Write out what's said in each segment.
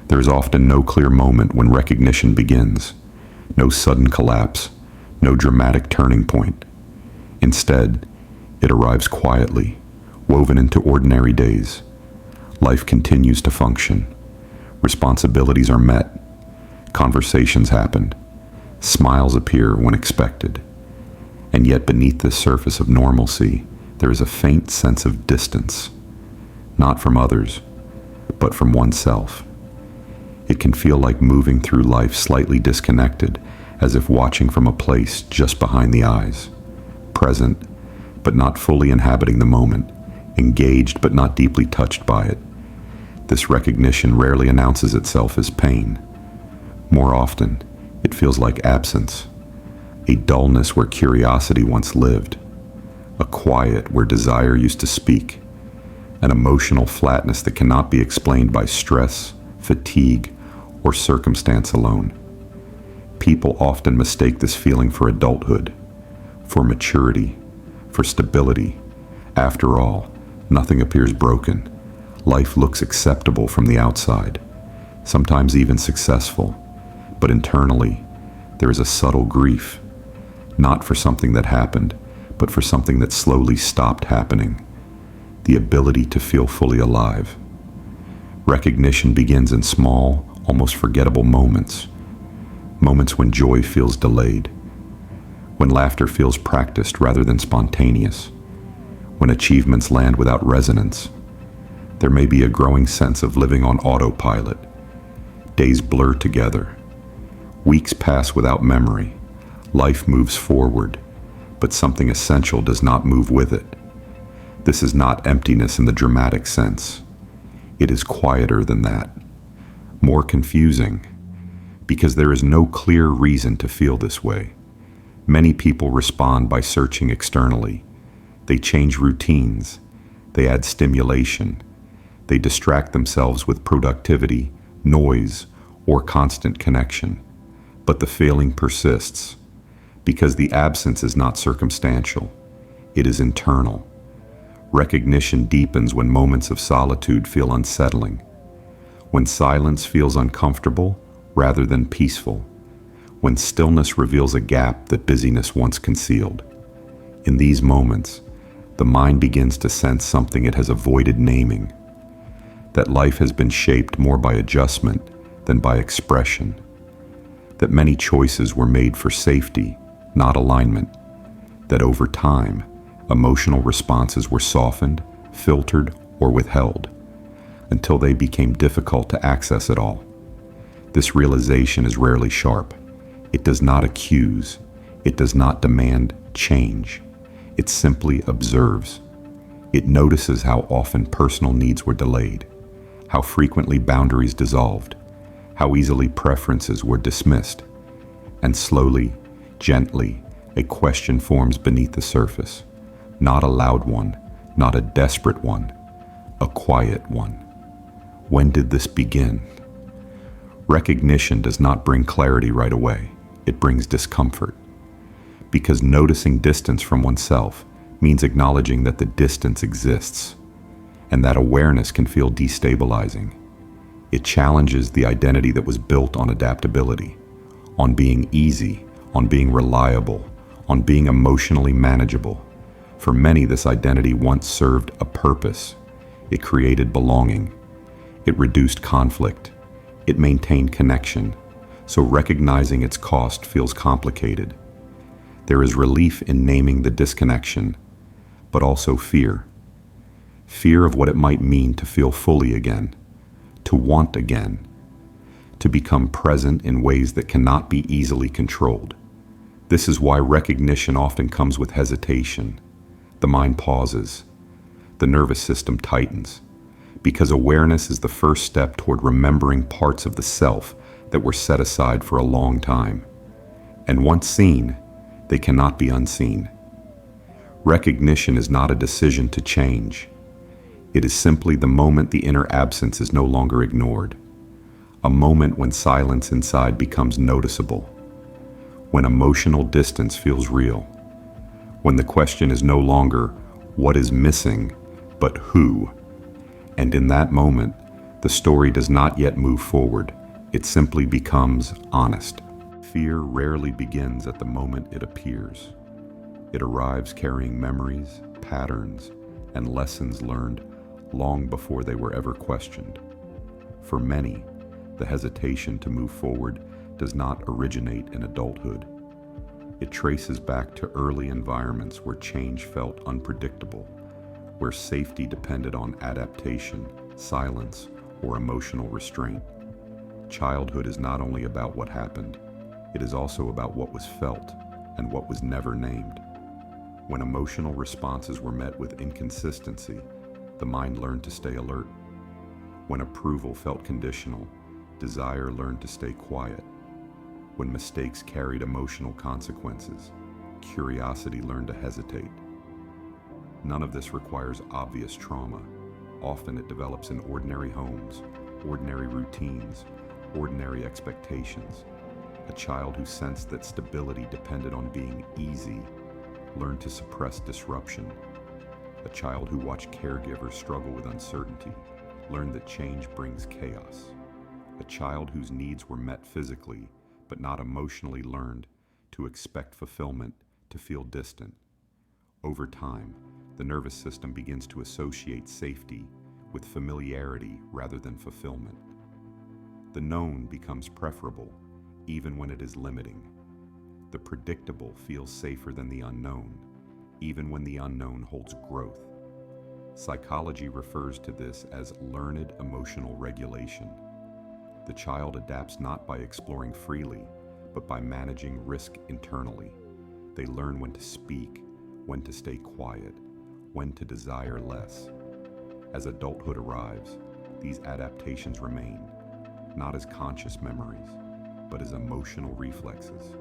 There is often no clear moment when recognition begins, no sudden collapse, no dramatic turning point. Instead, it arrives quietly, woven into ordinary days. Life continues to function. Responsibilities are met. Conversations happen. Smiles appear when expected. And yet beneath this surface of normalcy, there is a faint sense of distance, not from others, but from oneself. It can feel like moving through life slightly disconnected, as if watching from a place just behind the eyes, present, but not fully inhabiting the moment, engaged but not deeply touched by it. This recognition rarely announces itself as pain. More often, it feels like absence, a dullness where curiosity once lived, a quiet where desire used to speak, an emotional flatness that cannot be explained by stress, fatigue, or circumstance alone. People often mistake this feeling for adulthood, for maturity, for stability. After all, nothing appears broken. Life looks acceptable from the outside, sometimes even successful, but internally, there is a subtle grief, not for something that happened, but for something that slowly stopped happening, the ability to feel fully alive. Recognition begins in small, almost forgettable moments when joy feels delayed, when laughter feels practiced rather than spontaneous, when achievements land without resonance. There may be a growing sense of living on autopilot. Days blur together. Weeks pass without memory. Life moves forward, but something essential does not move with it. This is not emptiness in the dramatic sense. It is quieter than that, more confusing, because there is no clear reason to feel this way. Many people respond by searching externally. They change routines. They add stimulation. They distract themselves with productivity, noise, or constant connection. But the feeling persists, because the absence is not circumstantial. It is internal. Recognition deepens when moments of solitude feel unsettling, when silence feels uncomfortable rather than peaceful, when stillness reveals a gap that busyness once concealed. In these moments, the mind begins to sense something it has avoided naming, that life has been shaped more by adjustment than by expression, that many choices were made for safety, not alignment, that over time, emotional responses were softened, filtered, or withheld, until they became difficult to access at all. This realization is rarely sharp. It does not accuse. It does not demand change. It simply observes. It notices how often personal needs were delayed, how frequently boundaries dissolved, how easily preferences were dismissed, and slowly, gently, a question forms beneath the surface. Not a loud one, not a desperate one, a quiet one. When did this begin? Recognition does not bring clarity right away. It brings discomfort. Because noticing distance from oneself means acknowledging that the distance exists, and that awareness can feel destabilizing. It challenges the identity that was built on adaptability, on being easy, on being reliable, on being emotionally manageable. For many, this identity once served a purpose. It created belonging. It reduced conflict. It maintained connection. So recognizing its cost feels complicated. There is relief in naming the disconnection, but also fear. Fear of what it might mean to feel fully again, to want again, to become present in ways that cannot be easily controlled. This is why recognition often comes with hesitation. The mind pauses. The nervous system tightens, because awareness is the first step toward remembering parts of the self that were set aside for a long time. And once seen, they cannot be unseen. Recognition is not a decision to change. It is simply the moment the inner absence is no longer ignored, a moment when silence inside becomes noticeable, when emotional distance feels real, when the question is no longer what is missing, but who. And in that moment, The story does not yet move forward. It simply becomes honest. Fear rarely begins at the moment it appears. It arrives carrying memories, patterns, and lessons learned long before they were ever questioned. For many, the hesitation to move forward does not originate in adulthood. It traces back to early environments where change felt unpredictable, where safety depended on adaptation, silence, or emotional restraint. Childhood is not only about what happened, it is also about what was felt and what was never named. When emotional responses were met with inconsistency, the mind learned to stay alert. When approval felt conditional, desire learned to stay quiet. When mistakes carried emotional consequences, curiosity learned to hesitate. None of this requires obvious trauma. Often it develops in ordinary homes, ordinary routines, ordinary expectations. A child who sensed that stability depended on being easy learned to suppress disruption. A child who watched caregivers struggle with uncertainty learned that change brings chaos. A child whose needs were met physically but not emotionally learned to expect fulfillment, to feel distant. Over time, the nervous system begins to associate safety with familiarity rather than fulfillment. The known becomes preferable, even when it is limiting. The predictable feels safer than the unknown, even when the unknown holds growth. Psychology refers to this as learned emotional regulation. The child adapts not by exploring freely, but by managing risk internally. They learn when to speak, when to stay quiet, when to desire less. As adulthood arrives, these adaptations remain, not as conscious memories, but as emotional reflexes.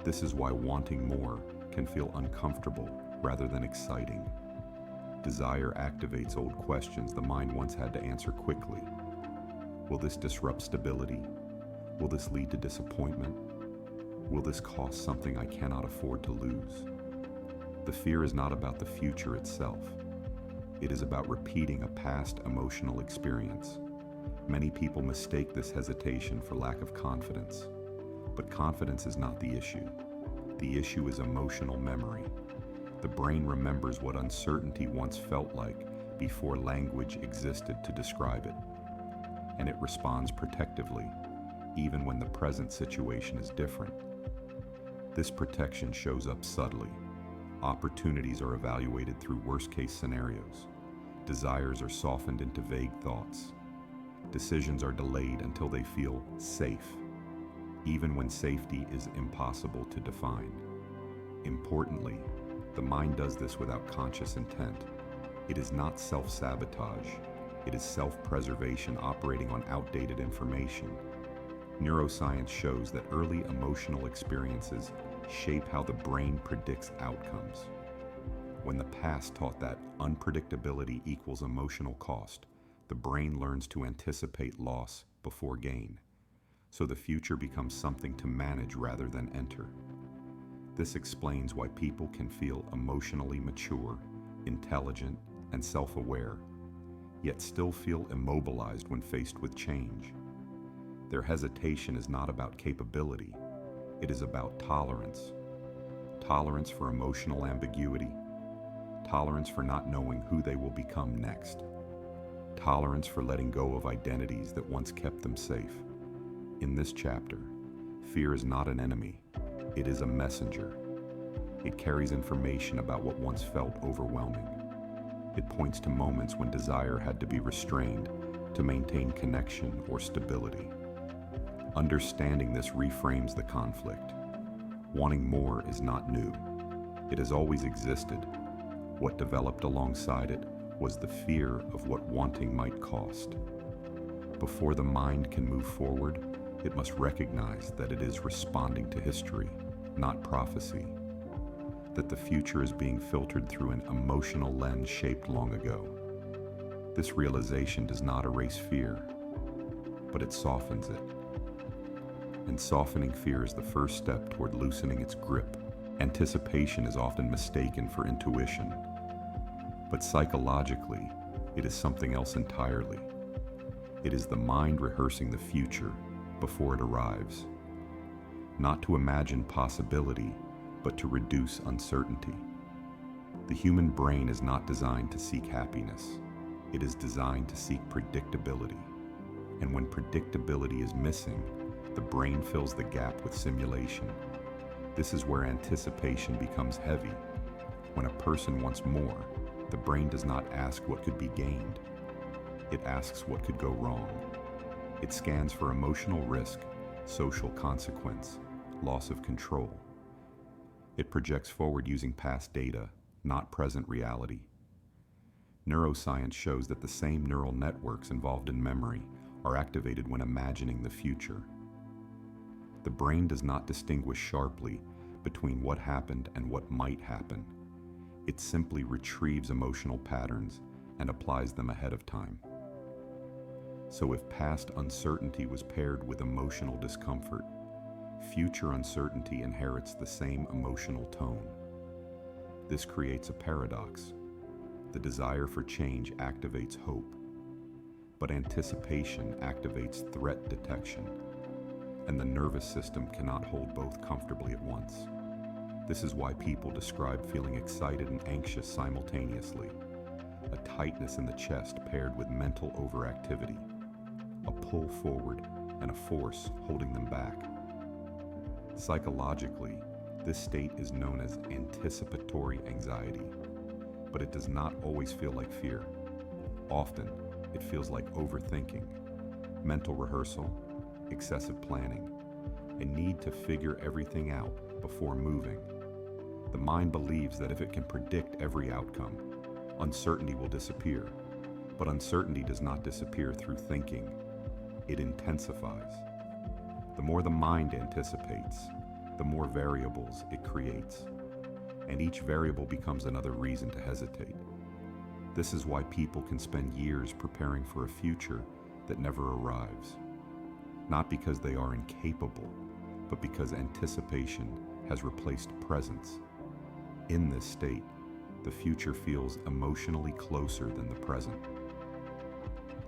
This is why wanting more can feel uncomfortable rather than exciting. Desire activates old questions the mind once had to answer quickly. Will this disrupt stability? Will this lead to disappointment? Will this cost something I cannot afford to lose? The fear is not about the future itself. It is about repeating a past emotional experience. Many people mistake this hesitation for lack of confidence. But confidence is not the issue. The issue is emotional memory. The brain remembers what uncertainty once felt like before language existed to describe it. And it responds protectively, even when the present situation is different. This protection shows up subtly. Opportunities are evaluated through worst-case scenarios. Desires are softened into vague thoughts. Decisions are delayed until they feel safe, even when safety is impossible to define. Importantly, the mind does this without conscious intent. It is not self-sabotage. It is self-preservation operating on outdated information. Neuroscience shows that early emotional experiences shape how the brain predicts outcomes. When the past taught that unpredictability equals emotional cost, the brain learns to anticipate loss before gain. So the future becomes something to manage rather than enter. This explains why people can feel emotionally mature, intelligent, and self-aware, yet still feel immobilized when faced with change. Their hesitation is not about capability, it is about tolerance. Tolerance for emotional ambiguity, tolerance for not knowing who they will become next, tolerance for letting go of identities that once kept them safe. In this chapter, fear is not an enemy, it is a messenger. It carries information about what once felt overwhelming. It points to moments when desire had to be restrained to maintain connection or stability. Understanding this reframes the conflict. Wanting more is not new. It has always existed. What developed alongside it was the fear of what wanting might cost. Before the mind can move forward, it must recognize that it is responding to history, not prophecy. That the future is being filtered through an emotional lens shaped long ago. This realization does not erase fear, but it softens it. And softening fear is the first step toward loosening its grip. Anticipation is often mistaken for intuition, but psychologically, it is something else entirely. It is the mind rehearsing the future before it arrives. Not to imagine possibility, but to reduce uncertainty. The human brain is not designed to seek happiness. It is designed to seek predictability. And when predictability is missing, the brain fills the gap with simulation. This is where anticipation becomes heavy. When a person wants more, the brain does not ask what could be gained. It asks what could go wrong. It scans for emotional risk, social consequence, loss of control. It projects forward using past data, not present reality. Neuroscience shows that the same neural networks involved in memory are activated when imagining the future. The brain does not distinguish sharply between what happened and what might happen. It simply retrieves emotional patterns and applies them ahead of time. So if past uncertainty was paired with emotional discomfort, future uncertainty inherits the same emotional tone. This creates a paradox. The desire for change activates hope, but anticipation activates threat detection, and the nervous system cannot hold both comfortably at once. This is why people describe feeling excited and anxious simultaneously, a tightness in the chest paired with mental overactivity, a pull forward and a force holding them back. Psychologically, this state is known as anticipatory anxiety, but it does not always feel like fear. Often, it feels like overthinking, mental rehearsal, excessive planning, a need to figure everything out before moving. The mind believes that if it can predict every outcome, uncertainty will disappear. But uncertainty does not disappear through thinking. It intensifies. The more the mind anticipates, the more variables it creates, and each variable becomes another reason to hesitate. This is why people can spend years preparing for a future that never arrives. Not because they are incapable, but because anticipation has replaced presence. In this state, the future feels emotionally closer than the present.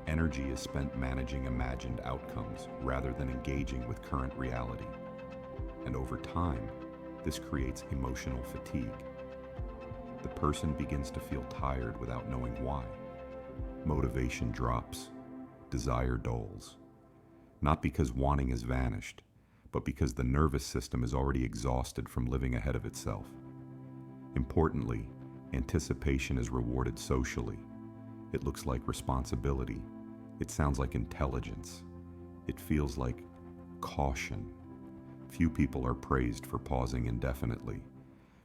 Energy is spent managing imagined outcomes rather than engaging with current reality. And over time, this creates emotional fatigue. The person begins to feel tired without knowing why. Motivation drops, desire dulls. Not because wanting has vanished, but because the nervous system is already exhausted from living ahead of itself. Importantly, anticipation is rewarded socially. It looks like responsibility. It sounds like intelligence. It feels like caution. Few people are praised for pausing indefinitely,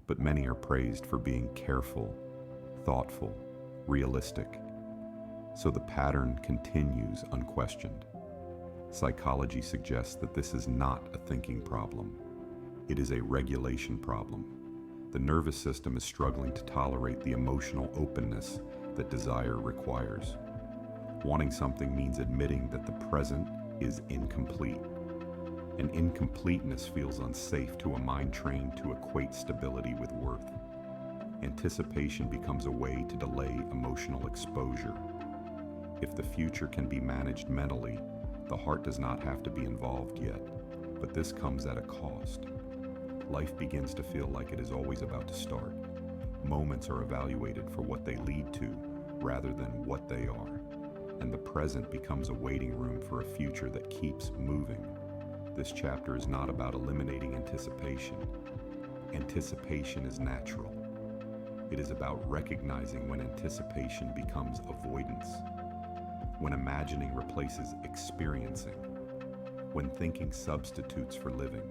but many are praised for being careful, thoughtful, realistic. So the pattern continues unquestioned. Psychology suggests that this is not a thinking problem. It is a regulation problem. The nervous system is struggling to tolerate the emotional openness that desire requires. Wanting something means admitting that the present is incomplete. And incompleteness feels unsafe to a mind trained to equate stability with worth. Anticipation becomes a way to delay emotional exposure. If the future can be managed mentally, the heart does not have to be involved yet, but this comes at a cost. Life begins to feel like it is always about to start. Moments are evaluated for what they lead to rather than what they are, and the present becomes a waiting room for a future that keeps moving. This chapter is not about eliminating anticipation. Anticipation is natural. It is about recognizing when anticipation becomes avoidance, when imagining replaces experiencing, when thinking substitutes for living,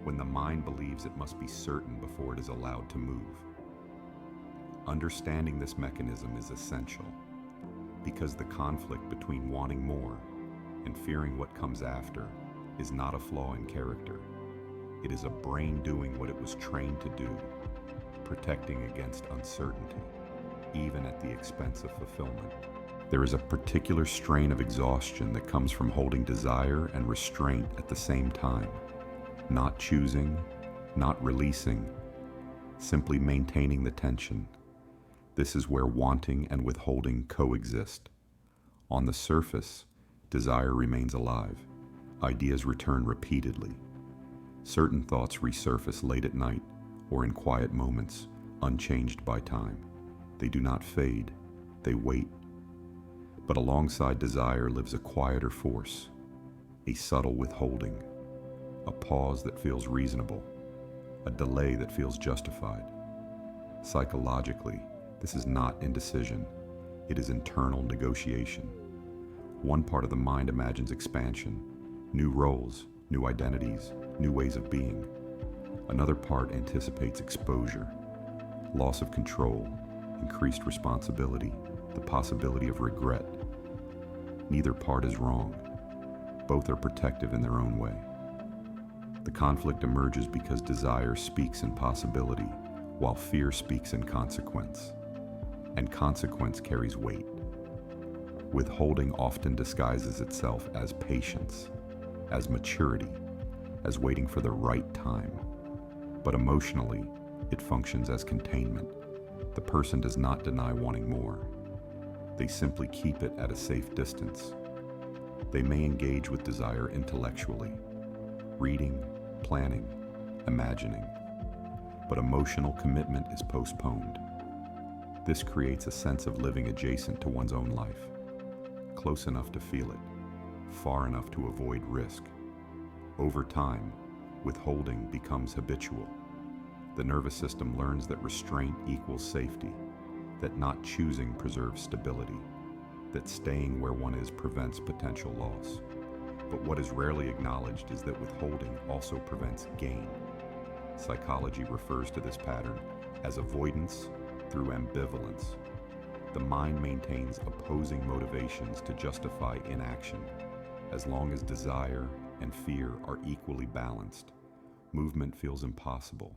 when the mind believes it must be certain before it is allowed to move. Understanding this mechanism is essential, because the conflict between wanting more and fearing what comes after is not a flaw in character. It is a brain doing what it was trained to do, protecting against uncertainty, even at the expense of fulfillment. There is a particular strain of exhaustion that comes from holding desire and restraint at the same time. Not choosing, not releasing, simply maintaining the tension. This is where wanting and withholding coexist. On the surface, desire remains alive. Ideas return repeatedly. Certain thoughts resurface late at night or in quiet moments, unchanged by time. They do not fade, they wait. But alongside desire lives a quieter force, a subtle withholding, a pause that feels reasonable, a delay that feels justified. Psychologically, this is not indecision, it is internal negotiation. One part of the mind imagines expansion, new roles, new identities, new ways of being. Another part anticipates exposure, loss of control, increased responsibility, the possibility of regret. Neither part is wrong. Both are protective in their own way. The conflict emerges because desire speaks in possibility, while fear speaks in consequence. And consequence carries weight. Withholding often disguises itself as patience, as maturity, as waiting for the right time. But emotionally, it functions as containment. The person does not deny wanting more. They simply keep it at a safe distance. They may engage with desire intellectually, reading, planning, imagining, but emotional commitment is postponed. This creates a sense of living adjacent to one's own life, close enough to feel it, far enough to avoid risk. Over time, withholding becomes habitual. The nervous system learns that restraint equals safety, that not choosing preserves stability, that staying where one is prevents potential loss. But what is rarely acknowledged is that withholding also prevents gain. Psychology refers to this pattern as avoidance through ambivalence. The mind maintains opposing motivations to justify inaction. As long as desire and fear are equally balanced, movement feels impossible.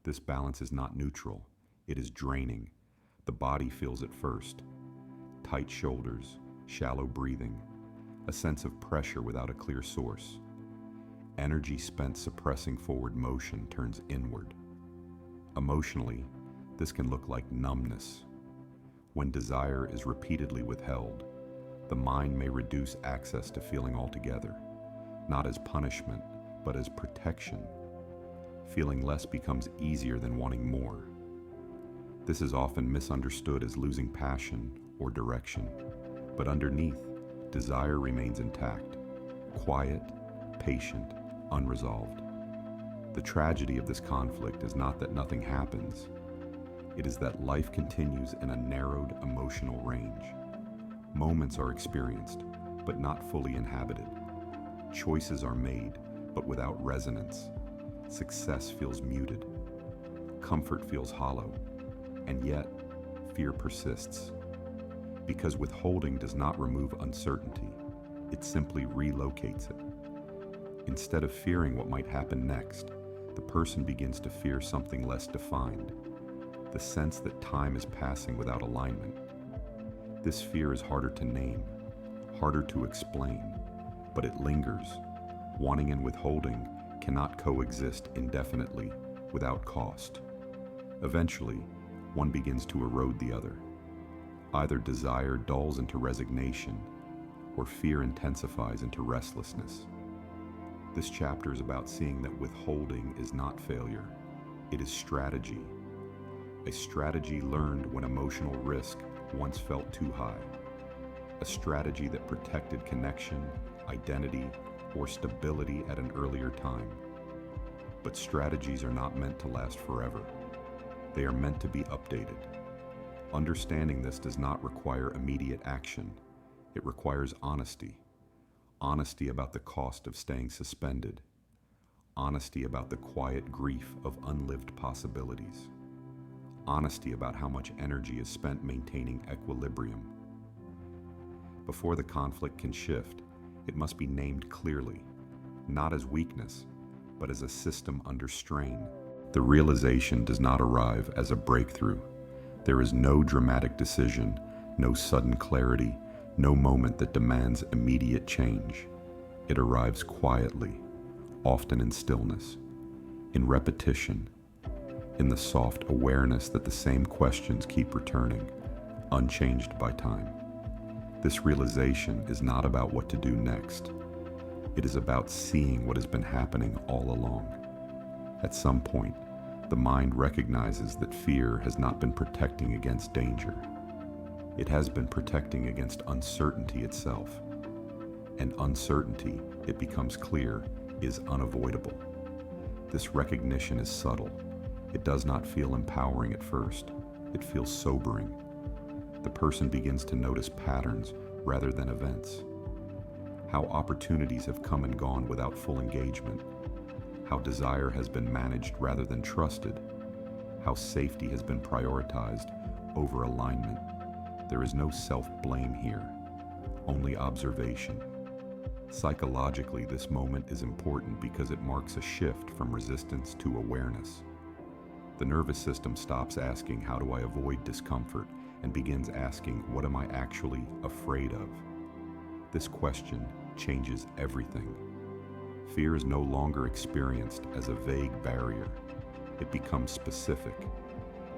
This balance is not neutral, it is draining. The body feels it first. Tight shoulders, shallow breathing, a sense of pressure without a clear source. Energy spent suppressing forward motion turns inward. Emotionally, this can look like numbness. When desire is repeatedly withheld, the mind may reduce access to feeling altogether, not as punishment, but as protection. Feeling less becomes easier than wanting more. This is often misunderstood as losing passion or direction, but underneath, desire remains intact, quiet, patient, unresolved. The tragedy of this conflict is not that nothing happens. It is that life continues in a narrowed emotional range. Moments are experienced, but not fully inhabited. Choices are made, but without resonance. Success feels muted. Comfort feels hollow. And yet, fear persists. Because withholding does not remove uncertainty, it simply relocates it. Instead of fearing what might happen next, the person begins to fear something less defined, the sense that time is passing without alignment. This fear is harder to name, harder to explain, but it lingers. Wanting and withholding cannot coexist indefinitely without cost. Eventually, one begins to erode the other. Either desire dulls into resignation, or fear intensifies into restlessness. This chapter is about seeing that withholding is not failure, it is strategy. A strategy learned when emotional risk once felt too high. A strategy that protected connection, identity, or stability at an earlier time. But strategies are not meant to last forever. They are meant to be updated. Understanding this does not require immediate action. It requires honesty. Honesty about the cost of staying suspended. Honesty about the quiet grief of unlived possibilities. Honesty about how much energy is spent maintaining equilibrium. Before the conflict can shift, it must be named clearly, not as weakness, but as a system under strain. The realization does not arrive as a breakthrough. There is no dramatic decision, no sudden clarity, no moment that demands immediate change. It arrives quietly, often in stillness, in repetition, in the soft awareness that the same questions keep returning, unchanged by time. This realization is not about what to do next. It is about seeing what has been happening all along. At some point, the mind recognizes that fear has not been protecting against danger. It has been protecting against uncertainty itself. And uncertainty, it becomes clear, is unavoidable. This recognition is subtle. It does not feel empowering at first. It feels sobering. The person begins to notice patterns rather than events. How opportunities have come and gone without full engagement. How desire has been managed rather than trusted. How safety has been prioritized over alignment. There is no self-blame here, only observation. Psychologically, this moment is important because it marks a shift from resistance to awareness. The nervous system stops asking, "How do I avoid discomfort?" and begins asking, "What am I actually afraid of?" This question changes everything. Fear is no longer experienced as a vague barrier. It becomes specific,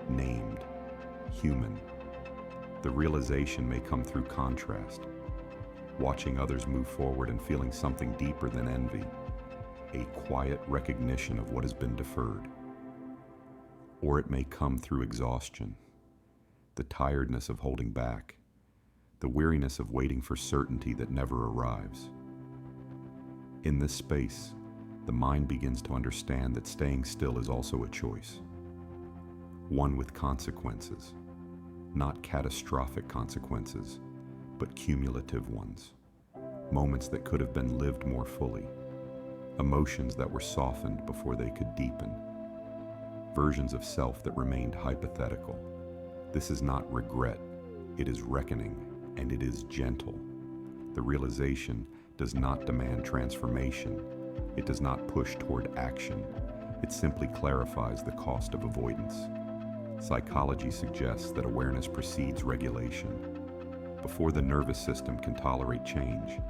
named, human. The realization may come through contrast, watching others move forward and feeling something deeper than envy, a quiet recognition of what has been deferred. Or it may come through exhaustion, the tiredness of holding back, the weariness of waiting for certainty that never arrives. In this space, the mind begins to understand that staying still is also a choice, one with consequences, not catastrophic consequences, but cumulative ones, moments that could have been lived more fully, emotions that were softened before they could deepen, versions of self that remained hypothetical. This is not regret, it is reckoning, and it is gentle. The realization does not demand transformation. It does not push toward action. It simply clarifies the cost of avoidance. Psychology suggests that awareness precedes regulation. Before the nervous system can tolerate change,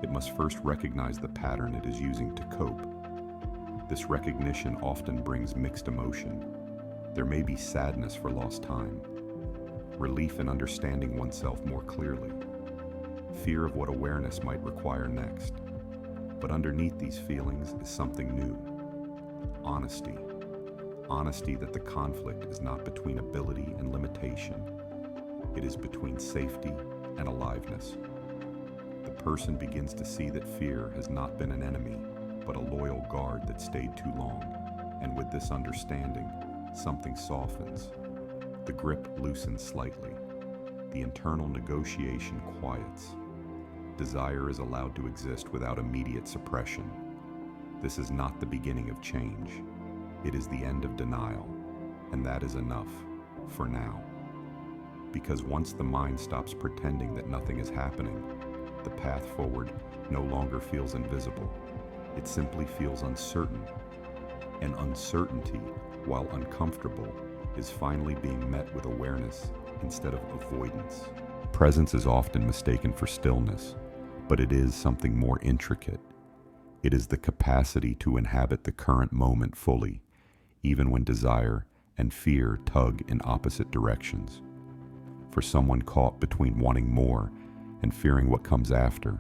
it must first recognize the pattern it is using to cope. This recognition often brings mixed emotion. There may be sadness for lost time, relief in understanding oneself more clearly, fear of what awareness might require next. But underneath these feelings is something new. Honesty. Honesty that the conflict is not between ability and limitation. It is between safety and aliveness. The person begins to see that fear has not been an enemy, but a loyal guard that stayed too long. And with this understanding, something softens. The grip loosens slightly. The internal negotiation quiets. Desire is allowed to exist without immediate suppression. This is not the beginning of change. It is the end of denial, and that is enough, for now. Because once the mind stops pretending that nothing is happening, the path forward no longer feels invisible. It simply feels uncertain. And uncertainty, while uncomfortable, is finally being met with awareness instead of avoidance. Presence is often mistaken for stillness, but it is something more intricate. It is the capacity to inhabit the current moment fully, even when desire and fear tug in opposite directions. For someone caught between wanting more and fearing what comes after,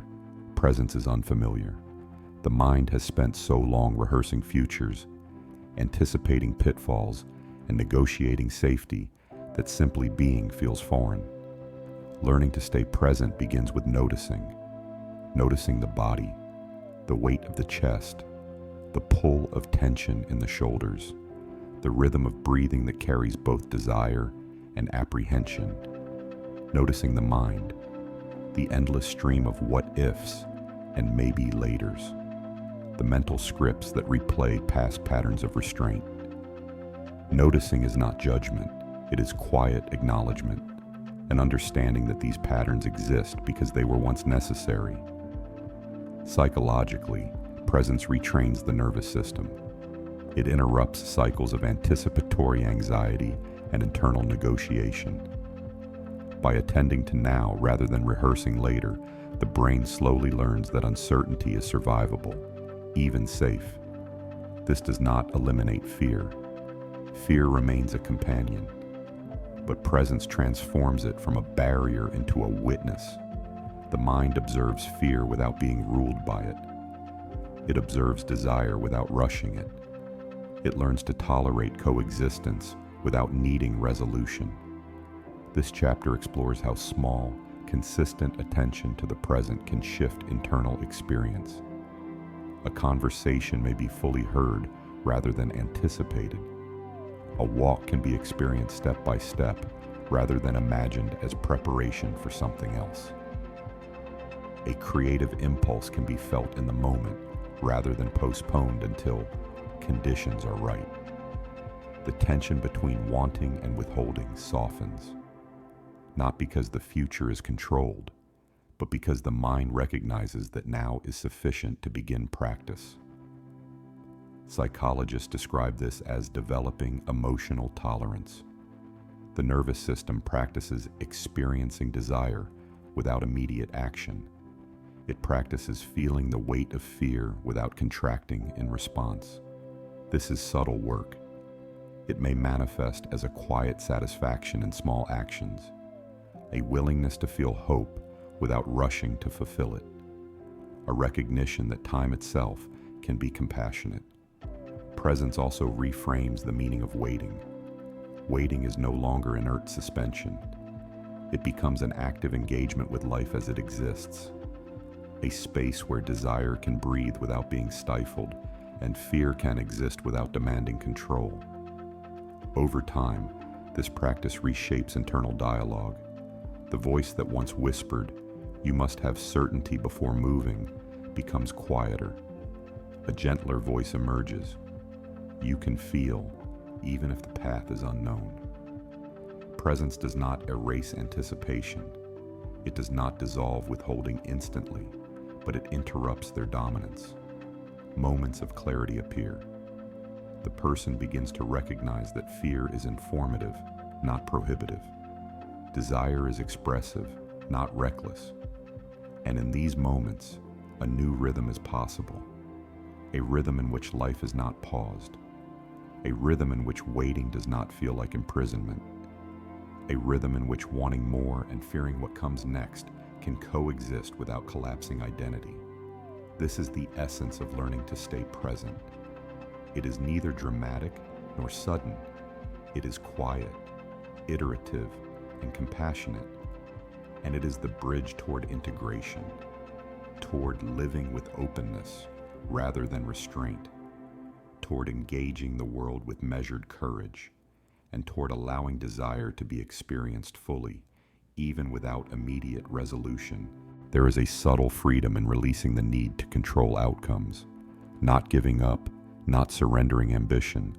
presence is unfamiliar. The mind has spent so long rehearsing futures, anticipating pitfalls, and negotiating safety that simply being feels foreign. Learning to stay present begins with noticing. Noticing the body, the weight of the chest, the pull of tension in the shoulders, the rhythm of breathing that carries both desire and apprehension. Noticing the mind, the endless stream of what-ifs and maybe-laters, the mental scripts that replay past patterns of restraint. Noticing is not judgment, it is quiet acknowledgement, an understanding that these patterns exist because they were once necessary. Psychologically, presence retrains the nervous system. It interrupts cycles of anticipatory anxiety and internal negotiation. By attending to now rather than rehearsing later, the brain slowly learns that uncertainty is survivable, even safe. This does not eliminate fear. Fear remains a companion, but presence transforms it from a barrier into a witness. The mind observes fear without being ruled by it. It observes desire without rushing it. It learns to tolerate coexistence without needing resolution. This chapter explores how small, consistent attention to the present can shift internal experience. A conversation may be fully heard rather than anticipated. A walk can be experienced step by step rather than imagined as preparation for something else. A creative impulse can be felt in the moment rather than postponed until conditions are right. The tension between wanting and withholding softens, not because the future is controlled, but because the mind recognizes that now is sufficient to begin practice. Psychologists describe this as developing emotional tolerance. The nervous system practices experiencing desire without immediate action. It practices feeling the weight of fear without contracting in response. This is subtle work. It may manifest as a quiet satisfaction in small actions, a willingness to feel hope without rushing to fulfill it, a recognition that time itself can be compassionate. Presence also reframes the meaning of waiting. Waiting is no longer inert suspension. It becomes an active engagement with life as it exists, a space where desire can breathe without being stifled and fear can exist without demanding control. Over time, this practice reshapes internal dialogue. The voice that once whispered, "You must have certainty before moving," becomes quieter. A gentler voice emerges. "You can feel, even if the path is unknown." Presence does not erase anticipation. It does not dissolve withholding instantly, but it interrupts their dominance. Moments of clarity appear. The person begins to recognize that fear is informative, not prohibitive. Desire is expressive, not reckless. And in these moments, a new rhythm is possible. A rhythm in which life is not paused. A rhythm in which waiting does not feel like imprisonment. A rhythm in which wanting more and fearing what comes next can coexist without collapsing identity. This is the essence of learning to stay present. It is neither dramatic nor sudden. It is quiet, iterative, and compassionate. And it is the bridge toward integration, toward living with openness rather than restraint, toward engaging the world with measured courage, and toward allowing desire to be experienced fully, even without immediate resolution. There is a subtle freedom in releasing the need to control outcomes, not giving up, not surrendering ambition,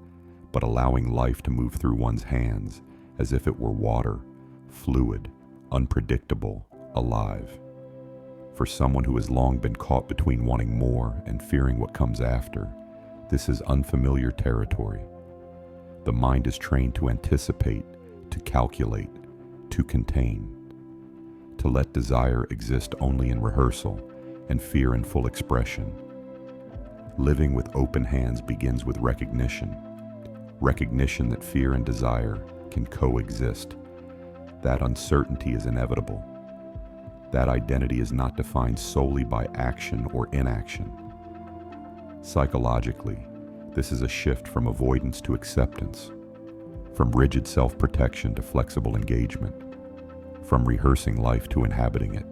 but allowing life to move through one's hands as if it were water, fluid, unpredictable, alive. For someone who has long been caught between wanting more and fearing what comes after, this is unfamiliar territory. The mind is trained to anticipate, to calculate, to contain, to let desire exist only in rehearsal and fear in full expression. Living with open hands begins with recognition that fear and desire can coexist. That uncertainty is inevitable. That identity is not defined solely by action or inaction. Psychologically, this is a shift from avoidance to acceptance, from rigid self-protection to flexible engagement, from rehearsing life to inhabiting it.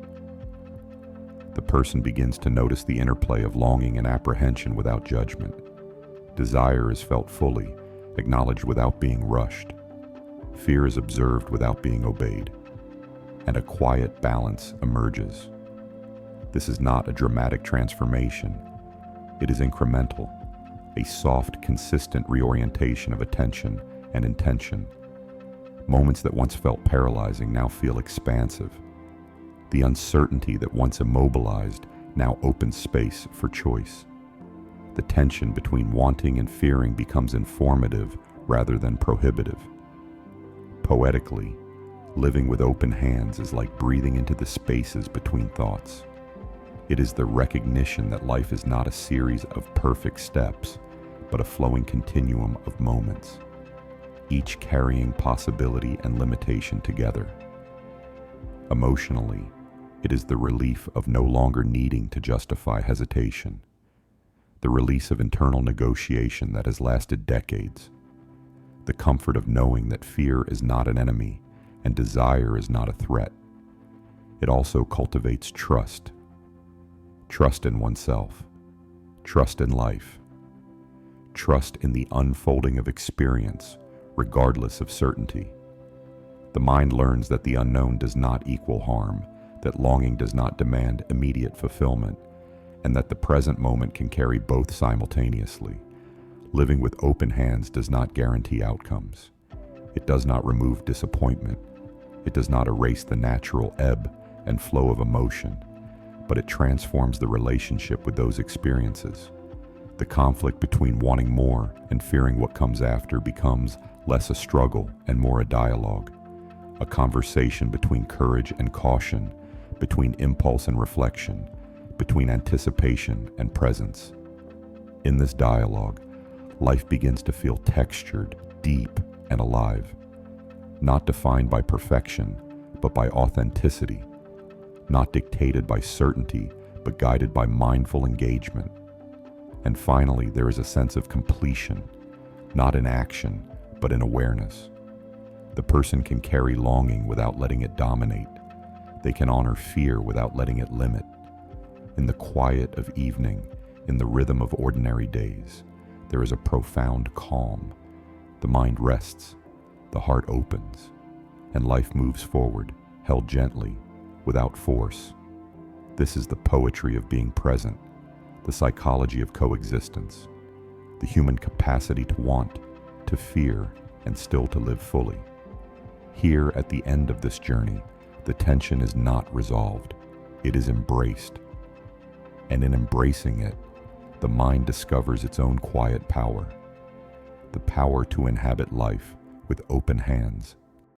The person begins to notice the interplay of longing and apprehension without judgment. Desire is felt fully, acknowledged without being rushed. Fear is observed without being obeyed, and a quiet balance emerges. This is not a dramatic transformation. It is incremental, a soft, consistent reorientation of attention and intention. Moments that once felt paralyzing now feel expansive. The uncertainty that once immobilized now opens space for choice. The tension between wanting and fearing becomes informative rather than prohibitive. Poetically, living with open hands is like breathing into the spaces between thoughts. It is the recognition that life is not a series of perfect steps, but a flowing continuum of moments, each carrying possibility and limitation together. Emotionally, It is the relief of no longer needing to justify hesitation, the release of internal negotiation that has lasted decades, the comfort of knowing that fear is not an enemy and desire is not a threat. It also cultivates trust. Trust in oneself, trust in life, trust in the unfolding of experience, regardless of certainty. The mind learns that the unknown does not equal harm, that longing does not demand immediate fulfillment, and that the present moment can carry both simultaneously. Living with open hands does not guarantee outcomes. It does not remove disappointment. It does not erase the natural ebb and flow of emotion, but it transforms the relationship with those experiences. The conflict between wanting more and fearing what comes after becomes less a struggle and more a dialogue, a conversation between courage and caution, between impulse and reflection, between anticipation and presence. In this dialogue, life begins to feel textured, deep, and alive, not defined by perfection, but by authenticity, not dictated by certainty, but guided by mindful engagement. And finally, there is a sense of completion, not in action, but in awareness. The person can carry longing without letting it dominate. They can honor fear without letting it limit. In the quiet of evening, in the rhythm of ordinary days, there is a profound calm. The mind rests, the heart opens, and life moves forward, held gently, without force. This is the poetry of being present, the psychology of coexistence, the human capacity to want, to fear, and still to live fully. Here, at the end of this journey, the tension is not resolved, it is embraced. And in embracing it, the mind discovers its own quiet power, the power to inhabit life with open hands